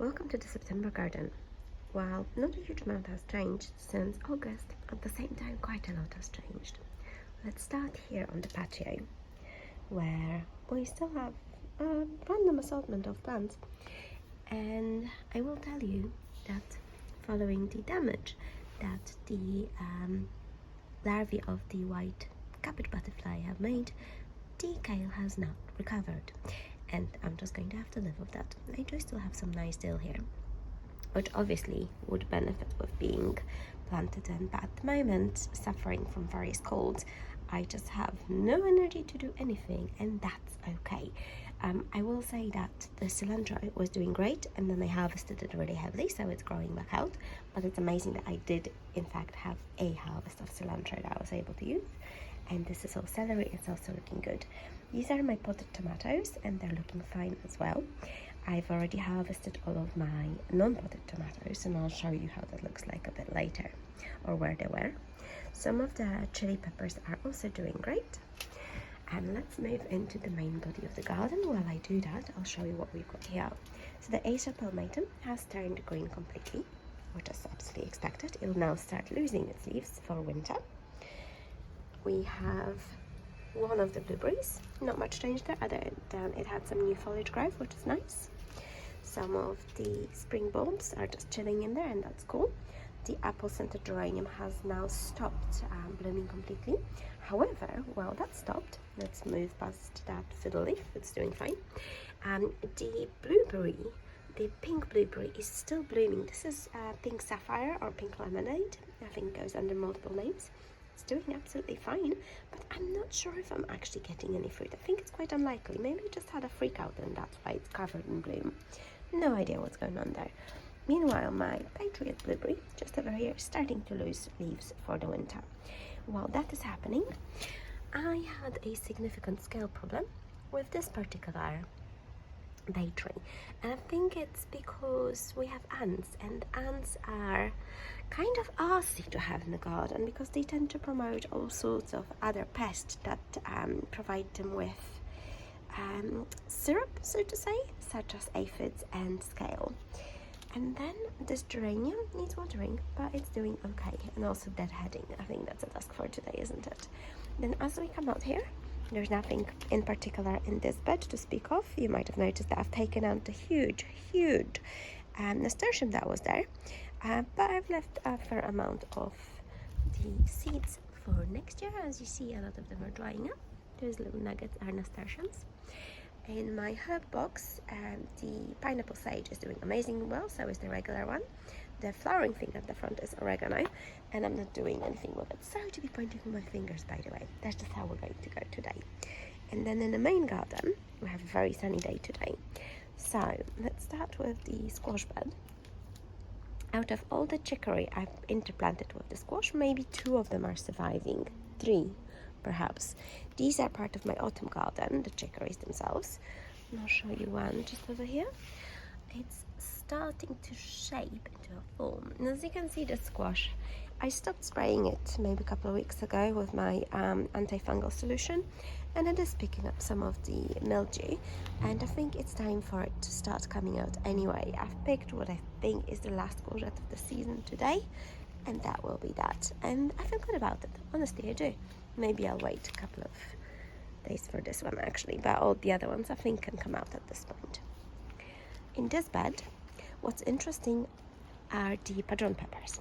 welcome to the September garden. While not a huge amount has changed since August, at the same time quite a lot has changed. Let's start here on the patio, where we still have a random assortment of plants, and I will tell you that following the damage that the larvae of the white cabbage butterfly have made, the kale has not recovered, and I'm just going to have to live with that. I do still have some nice dill here, which obviously would benefit with being planted in, but at the moment, suffering from various colds, I just have no energy to do anything, and that's okay. I will say that the cilantro was doing great, and then I harvested it really heavily, so it's growing back out. But it's amazing that I did in fact have a harvest of cilantro that I was able to use. And this is all celery, it's also looking good. These are my potted tomatoes, and they're looking fine as well. I've already harvested all of my non-potted tomatoes, and I'll show you how that looks like a bit later, or where they were. Some of the chili peppers are also doing great. And let's move into the main body of the garden. While I do that, I'll show you what we've got here. So the Asia palmatum has turned green completely, which is absolutely expected. It will now start losing its leaves for winter. We have one of the blueberries, not much change there other than it had some new foliage growth, which is nice. Some of the spring bulbs are just chilling in there, and that's cool. The apple-scented geranium has now stopped blooming completely. However, while that stopped, let's move past that fiddle leaf, it's doing fine. The blueberry, the pink blueberry, is still blooming. This is pink sapphire or pink lemonade, I think goes under multiple names. It's doing absolutely fine, but I'm not sure if I'm actually getting any fruit. I think it's quite unlikely. Maybe it just had a freak out and that's why it's covered in bloom. No idea what's going on there. Meanwhile, my Patriot blueberry, just over here, is starting to lose leaves for the winter. While that is happening, I had a significant scale problem with this particular bay tree, and I think it's because we have ants, and ants are kind of arsy to have in the garden because they tend to promote all sorts of other pests that provide them with syrup, so to say, such as aphids and scale. And then this geranium needs watering, but it's doing okay, and also deadheading. I think that's a task for today, isn't it? Then as we come out here, there's nothing in particular in this bed to speak of. You might have noticed that I've taken out the huge nasturtium that was there, but I've left a fair amount of the seeds for next year. As you see, a lot of them are drying up. Those little nuggets are nasturtiums. In my herb box, the pineapple sage is doing amazing well, so is the regular one. The flowering thing at the front is oregano, and I'm not doing anything with it. Sorry to be pointing with my fingers, by the way. That's just how we're going to go today. And then in the main garden, we have a very sunny day today. So let's start with the squash bed. Out of all the chicory I've interplanted with the squash, maybe 2 of them are surviving. 3. Perhaps. These are part of my autumn garden, the chicories themselves. And I'll show you one just over here. It's starting to shape into a form. And as you can see, the squash, I stopped spraying it maybe a couple of weeks ago with my antifungal solution, and it is picking up some of the mildew, and I think it's time for it to start coming out anyway. I've picked what I think is the last courgette of the season today, and that will be that. And I feel good about it, honestly I do. Maybe I'll wait a couple of days for this one actually, but all the other ones I think can come out at this point. In this bed, what's interesting are the padron peppers.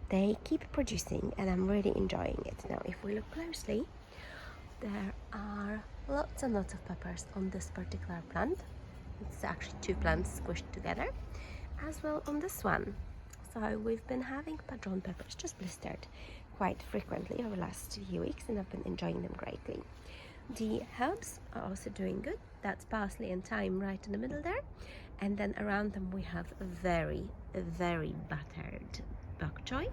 They keep producing and I'm really enjoying it. Now if we look closely, there are lots and lots of peppers on this particular plant. It's actually 2 plants squished together, as well on this one. So we've been having padron peppers just blistered quite frequently over the last few weeks, and I've been enjoying them greatly. The herbs are also doing good. That's parsley and thyme right in the middle there, and then around them we have a very battered bok choy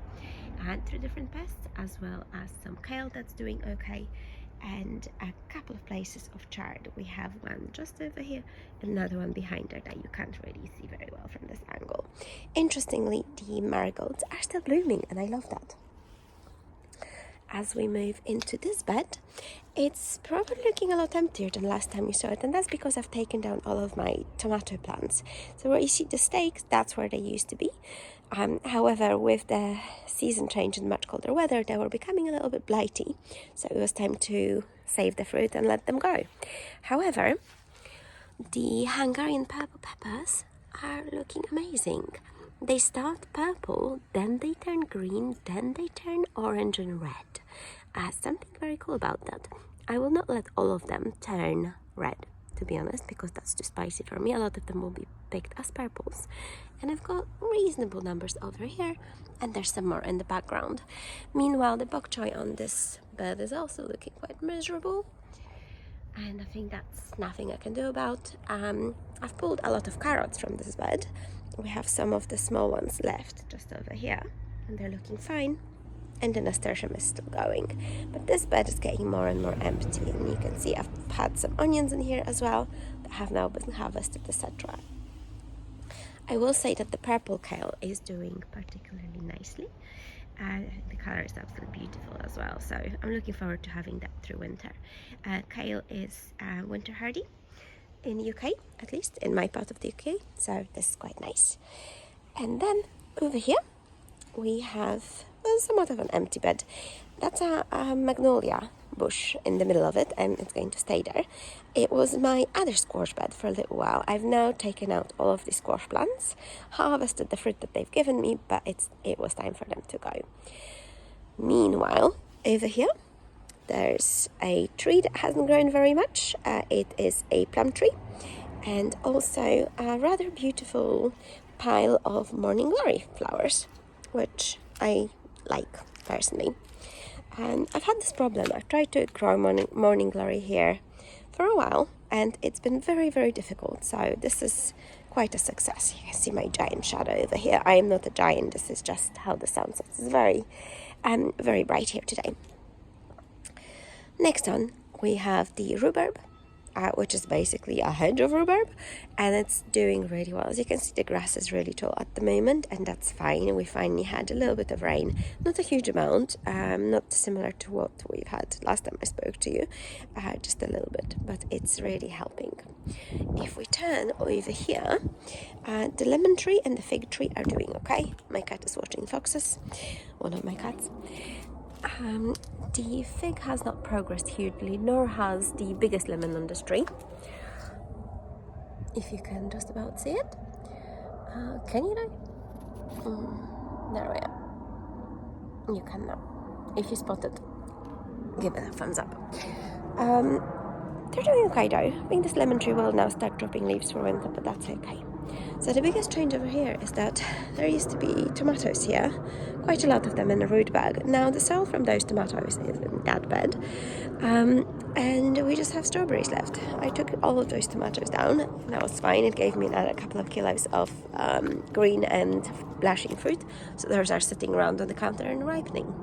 and 3 different pests, as well as some kale that's doing okay, and a couple of places of chard. We have one just over here, another one behind there that you can't really see very well from this angle. Interestingly, the marigolds are still blooming, and I love that. as we move into this bed, it's probably looking a lot emptier than last time we saw it, and that's because I've taken down all of my tomato plants. So where you see the stakes, that's where they used to be. However, with the season change and much colder weather, they were becoming a little bit blighty, so it was time to save the fruit and let them go. However, the Hungarian purple peppers are looking amazing. They start purple, then they turn green, then they turn orange and red. Something very cool about that. I will not let all of them turn red, to be honest, because that's too spicy for me. A lot of them will be picked as purples. And I've got reasonable numbers over here, and there's some more in the background. Meanwhile, the bok choy on this bed is also looking quite miserable, and I think that's nothing I can do about. I've pulled a lot of carrots from this bed. We have some of the small ones left just over here, and they're looking fine. And the nasturtium is still going. But this bed is getting more and more empty, and you can see I've had some onions in here as well that have now been harvested, etc. I will say that the purple kale is doing particularly nicely. The color is absolutely beautiful as well, so I'm looking forward to having that through winter. Kale is winter hardy in the UK, at least in my part of the UK, so this is quite nice. And then over here we have somewhat of an empty bed. That's a magnolia bush in the middle of it, and it's going to stay there. It was my other squash bed for a little while. I've now taken out all of the squash plants, harvested the fruit that they've given me, but it was time for them to go. Meanwhile, over here there's a tree that hasn't grown very much. It is a plum tree, and also a rather beautiful pile of morning glory flowers, which I like personally. And I've had this problem. I've tried to grow morning glory here for a while, and it's been very, very difficult. So this is quite a success. You can see my giant shadow over here. I am not a giant. This is just how the sun sets. It's very, very bright here today. Next on, we have the rhubarb, which is basically a hedge of rhubarb, and it's doing really well. As you can see, the grass is really tall at the moment, and that's fine. We finally had a little bit of rain, not a huge amount, not similar to what we've had last time I spoke to you, just a little bit, but it's really helping. If we turn over here, the lemon tree and the fig tree are doing okay. My cat is watching foxes, one of my cats. The fig has not progressed hugely, nor has the biggest lemon on this tree. If you can just about see it. Can you now? There we are. You can now. If you spot it, give it a thumbs up. They're doing okay though. I think this lemon tree will now start dropping leaves for winter, but that's okay. So the biggest change over here is that there used to be tomatoes here, quite a lot of them in a root bag. Now the soil from those tomatoes is in that bed, and we just have strawberries left. I took all of those tomatoes down, that was fine. It gave me another couple of kilos of green and blushing fruit, so those are sitting around on the counter and ripening.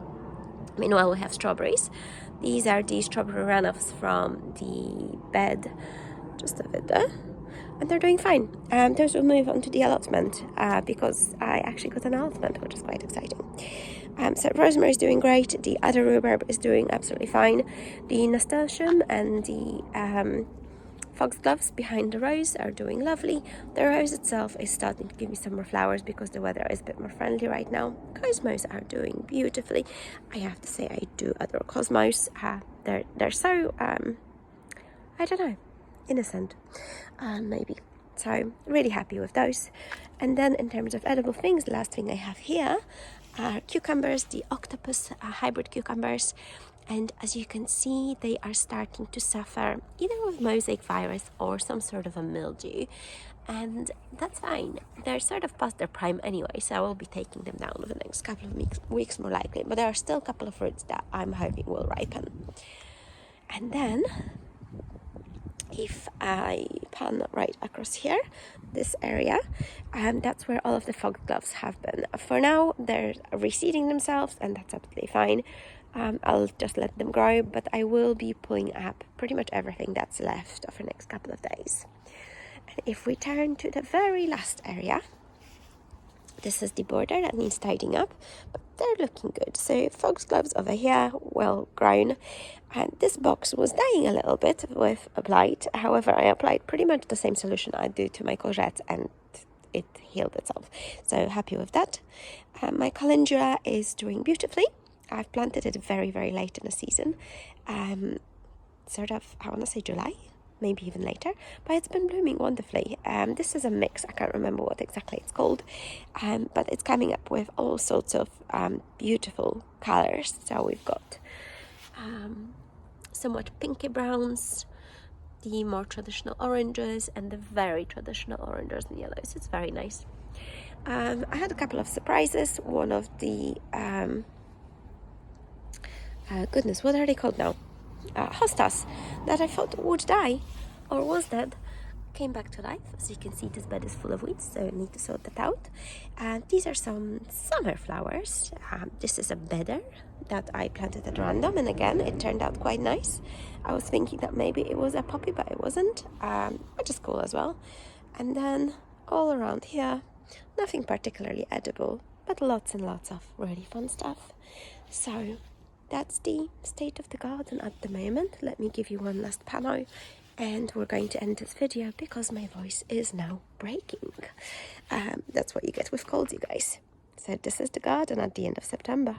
Meanwhile, we have strawberries. These are the strawberry runoffs from the bed just over there, and they're doing fine. Those will move on to the allotment because I actually got an allotment, which is quite exciting. So rosemary is doing great. The other rhubarb is doing absolutely fine. The nasturtium and the foxgloves behind the rose are doing lovely. The rose itself is starting to give me some more flowers because the weather is a bit more friendly right now. Cosmos are doing beautifully. I have to say I do adore cosmos. They're so I don't know, innocent, maybe. So really happy with those. And then in terms of edible things, the last thing I have here are cucumbers, the octopus hybrid cucumbers. And as you can see, they are starting to suffer either with mosaic virus or some sort of a mildew. And that's fine. They're sort of past their prime anyway, so I will be taking them down over the next couple of weeks more likely. But there are still a couple of fruits that I'm hoping will ripen. And then if I pan right across here, this area, that's where all of the foxgloves have been. For now, they're reseeding themselves, and that's absolutely fine. I'll just let them grow, but I will be pulling up pretty much everything that's left over the next couple of days. And if we turn to the very last area, This is the border that needs tidying up, but they're looking good. So foxgloves over here, well grown. And this box was dying a little bit with a blight. However, I applied pretty much the same solution I do to my courgettes and it healed itself. So happy with that. My calendula is doing beautifully. I've planted it very, very late in the season. Sort of, I want to say July, maybe even later, but it's been blooming wonderfully. This is a mix, I can't remember what exactly it's called, but it's coming up with all sorts of beautiful colors. So we've got somewhat pinky browns, the more traditional oranges, and the very traditional oranges and yellows. It's very nice. I had a couple of surprises. One of the goodness, what are they called now? Hostas that I thought would die or was dead came back to life. As you can see, this bed is full of weeds, so I need to sort that out. These are some summer flowers. This is a bedder that I planted at random, and again it turned out quite nice. I was thinking that maybe it was a poppy, but it wasn't, which is cool as well. And then all around here, nothing particularly edible, but lots and lots of really fun stuff. So that's the state of the garden at the moment. Let me give you one last pano and we're going to end this video because my voice is now breaking. That's what you get with colds, you guys. So this is the garden at the end of September.